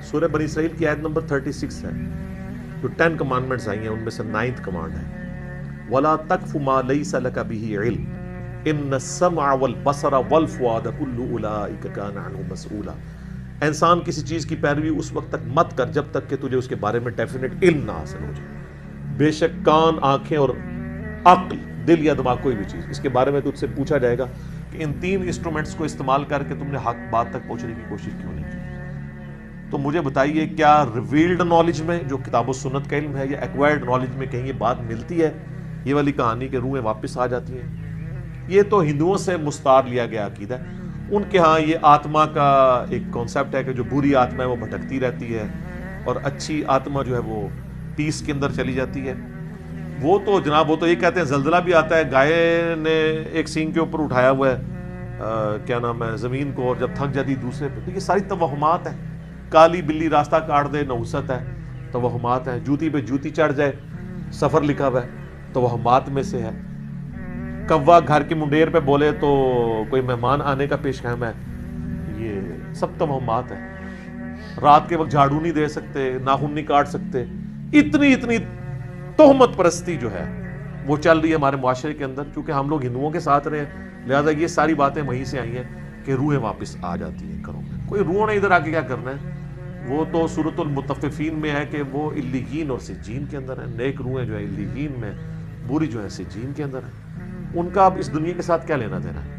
سورہ بنی اسرائیل کی آیت نمبر 36 ہے، جو 10 کمانڈمنٹس آئی ہیں ان میں سے 9th کمانڈ ہے، وَلَا تَقْفُ مَا لَيْسَ لَكَ بِهِ عِلْمٌ إِنَّ السَّمْعَ وَالْبَصَرَ وَالْفُؤَادَ كُلُّ أُولَٰئِكَ كَانَ عَنْهُ مَسْئُولًا۔ انسان کسی چیز کی پیروی اس وقت تک مت کر جب تک کہ تجھے اس کے بارے میں ڈیفینیٹ علم نہ حاصل ہو جائے۔ بے شک کان، آنکھیں اور عقل، دل یا دماغ، کوئی بھی چیز، اس کے بارے میں تجھ سے پوچھا جائے گا کہ ان 3 انسٹرومنٹس کو استعمال کر کے تم نے حق بات تک پہنچنے کی کوشش کیوں نہیں کی؟ تو مجھے بتائیے، کیا ریویلڈ نالج میں جو کتاب و سنت کا علم ہے یا ایکوائرڈ نالج میں کہیں یہ بات ملتی ہے، یہ والی کہانی کہ روحیں واپس آ جاتی ہیں؟ یہ تو ہندوؤں سے مستعار لیا گیا عقیدہ ہے۔ ان کے ہاں یہ آتما کا ایک کانسیپٹ ہے کہ جو بری آتما ہے وہ بھٹکتی رہتی ہے اور اچھی آتما جو ہے وہ پیس کے اندر چلی جاتی ہے۔ وہ تو جناب، وہ تو یہ کہتے ہیں زلزلہ بھی آتا ہے، گائے نے ایک سینگ کے اوپر اٹھایا ہوا ہے کیا نام ہے زمین کو، اور جب تھک جاتی دوسرے پہ۔ تو یہ ساری توہمات ہیں۔ کالی بلی راستہ کاٹ دے، نحوست ہے، توہمات ہیں۔ جوتی پہ جوتی چڑھ جائے، سفر لکھا ہوا ہے، توہمات میں سے ہے۔ کوا گھر کے منڈیر پہ بولے تو کوئی مہمان آنے کا پیش خیم ہے، یہ سب توہمات ہیں۔ رات کے وقت جھاڑو نہیں دے سکتے، ناخن نہیں کاٹ سکتے، اتنی تہمت پرستی جو ہے وہ چل رہی ہے ہمارے معاشرے کے اندر۔ چونکہ ہم لوگ ہندوؤں کے ساتھ رہے ہیں، لہٰذا یہ ساری باتیں وہیں سے آئی ہیں کہ روحیں واپس آ جاتی ہیں گھروں میں۔ کوئی روحوں نے ادھر آ کے کیا کرنا ہے؟ وہ تو سورۃ المطففین میں ہے کہ وہ علیین اور سجین کے اندر ہیں۔ نیک روحیں جو ہے علیین میں، بری جو ہے سجین کے اندر ہیں۔ ان کا اب اس دنیا کے ساتھ کیا لینا دینا ہے؟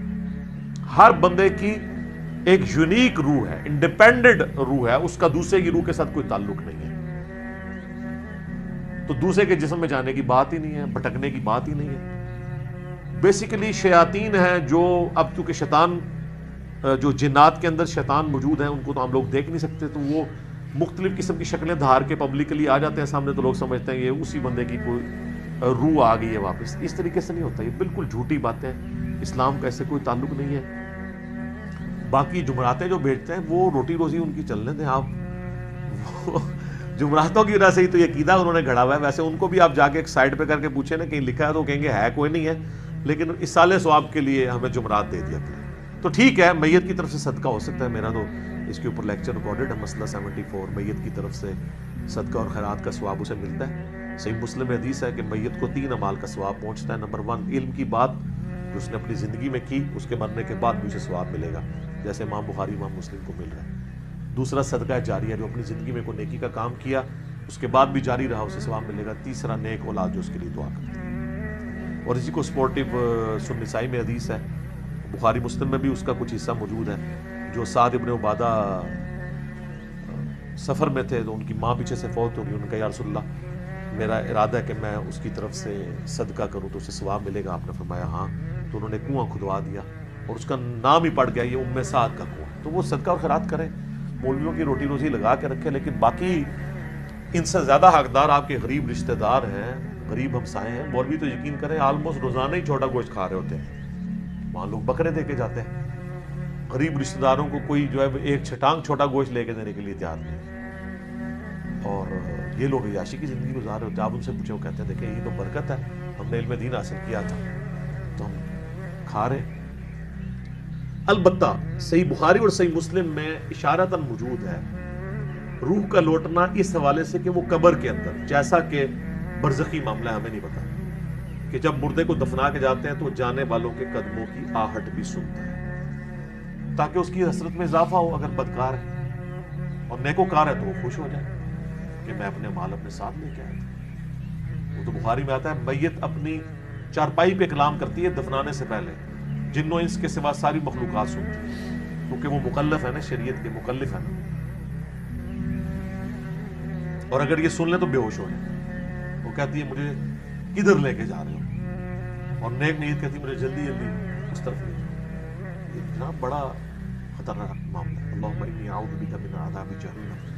ہر بندے کی ایک یونیک روح ہے، انڈیپینڈنٹ روح ہے، اس کا دوسرے کی روح کے ساتھ کوئی تعلق نہیں ہے۔ تو دوسرے کے جسم میں جانے کی بات ہی نہیں ہے، بھٹکنے کی بات ہی نہیں ہے۔ بیسیکلی شیاطین ہیں جو اب چونکہ شیطان جو جنات کے اندر شیطان موجود ہیں ان کو تو ہم لوگ دیکھ نہیں سکتے، تو وہ مختلف قسم کی شکلیں دھار کے پبلکلی آ جاتے ہیں سامنے، تو لوگ سمجھتے ہیں یہ اسی بندے کی کوئی روح آ گئی ہے واپس۔ اس طریقے سے نہیں ہوتا، یہ بالکل جھوٹی باتیں، اسلام کا ایسے کوئی تعلق نہیں ہے۔ باقی جمعراتیں جو بیچتے ہیں وہ روٹی روزی ان کی چلنے دیں آپ، جمعراتوں کی وجہ سے ہی تو یہ عقیدہ انہوں نے گھڑا ہوا ہے۔ ویسے ان کو بھی آپ جا کے ایک سائڈ پہ کر کے پوچھیں نا کہیں لکھا ہے تو کہیں گے ہے کوئی نہیں ہے، لیکن اصالِ ثواب کے لیے ہمیں جمعرات دے دیا کریں۔ تو ٹھیک ہے، میت کی طرف سے صدقہ ہو سکتا ہے، میرا تو اس کے اوپر لیکچر ریکارڈڈ ہے، مسئلہ 74، میت کی طرف سے صدقہ اور خیرات کا ثواب اسے ملتا ہے۔ صحیح مسلم میں حدیث ہے کہ میت کو 3 اعمال کا ثواب پہنچتا ہے۔ نمبر 1، علم کی بات جو اس نے اپنی زندگی میں کی، اس کے مرنے کے بعد بھی اسے ثواب ملے گا، جیسے امام بخاری امام مسلم کو مل رہا ہے۔ دوسرا، صدقہ جاریہ، جو اپنی زندگی میں کوئی نیکی کا کام کیا اس کے بعد بھی جاری رہا، اسے ثواب ملے گا۔ تیسرا، نیک اولاد جو اس کے لیے دعا کرتی ہے۔ اور اسی کو سپورٹیو سنن نسائی میں حدیث ہے، بخاری مسلم میں بھی اس کا کچھ حصہ موجود ہے، جو سعد ابن عبادہ سفر میں تھے تو ان کی ماں پیچھے سے فوت ہو گئی، انہوں نے کہا یا رسول اللہ میرا ارادہ ہے کہ میں اس کی طرف سے صدقہ کروں تو اسے ثواب ملے گا؟ آپ نے فرمایا ہاں۔ تو انہوں نے کنواں کھدوا دیا اور اس کا نام ہی پڑ گیا یہ ام سعد کا کنواں۔ تو وہ صدقہ اور خیرات کریں، مولویوں کی روٹی روزی لگا کے رکھیں، لیکن باقی ان سے زیادہ حقدار آپ کے غریب رشتہ دار ہیں، غریب ہمسائے ہیں۔ مولوی تو یقین کریں آلموسٹ روزانہ ہی چھوٹا گوشت کھا رہے ہوتے ہیں، وہاں لوگ بکرے دے کے جاتے ہیں۔ غریب رشتہ داروں کو کوئی جو ہے ایک چھٹانگ چھوٹا گوشت لے کے دینے کے لیے تیار نہیں، اور یہ لوگ عیاشی کی زندگی گزار رہے ہوتے ہیں۔ آپ ان سے پوچھیں، وہ کہتے ہیں دیکھیں یہ تو برکت ہے، ہم نے علم دین حاصل کیا تھا تو ہم کھا رہے ہیں۔ البتہ صحیح بخاری اور صحیح مسلم میں اشارتاً موجود ہے روح کا لوٹنا اس حوالے سے کہ وہ قبر کے اندر، جیسا کہ برزخی معاملہ ہمیں نہیں پتا، کہ جب مردے کو دفنا کے جاتے ہیں تو جانے والوں کے قدموں کی آہٹ بھی سنتا ہے، تاکہ اس کی حسرت میں اضافہ ہو اگر بدکار ہے، اور نیکوکار ہے تو وہ خوش ہو جائے کہ میں اپنے مال اپنے ساتھ لے کے آیا تھا۔ وہ تو بخاری میں آتا ہے میت اپنی چارپائی پہ کلام کرتی ہے دفنانے سے پہلے، جن و انس کے سوا ساری مخلوقات سنتی ہے، کیونکہ وہ مکلف ہے نا، شریعت کے مکلف ہے نا، اور اگر یہ سن لیں تو بے ہوش ہو جائے۔ وہ کہتی ہے مجھے کدھر لے کے جا رہے ہو، اور نیک نیت کہتی ہے مجھے جلدی جلدی اس طرف لے جاؤ۔ یہ جناب بڑا خطرناک معاملہ ہے۔ اللہم انی اعوذ بک من عذاب جہنم